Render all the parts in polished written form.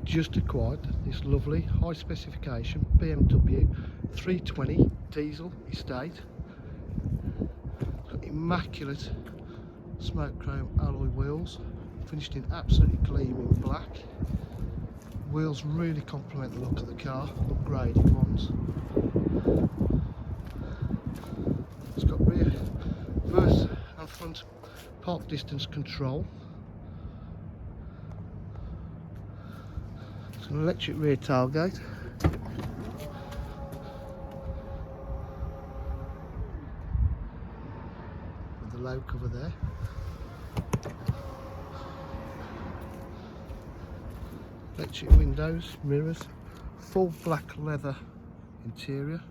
We've just acquired this lovely high specification BMW 320 diesel estate. It's got immaculate smoke chrome alloy wheels, finished in absolutely gleaming black. Wheels really complement the look of the car, upgraded ones. It's got rear, reverse and front park distance control. It's an electric rear tailgate. With the low cover there. Electric windows, mirrors, full black leather interior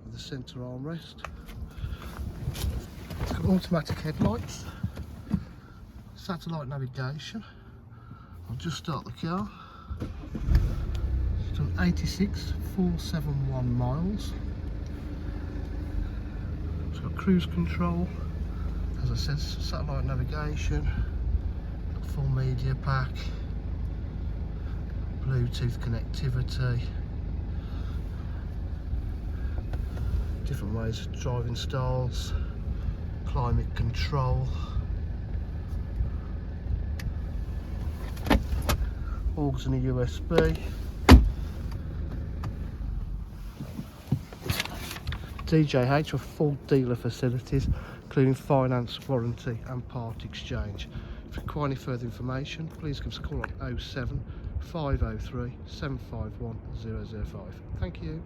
with the centre armrest. It's got automatic headlights, satellite navigation. I'll just start the car. It's done 86,471 miles. It's got cruise control, as I said, satellite navigation, got full media pack, Bluetooth connectivity, different ways of driving styles, climate control, aux and a USB, DJH for full dealer facilities including finance, warranty and part exchange. If you require any further information, please give us a call on 07 503 751 005. Thank you.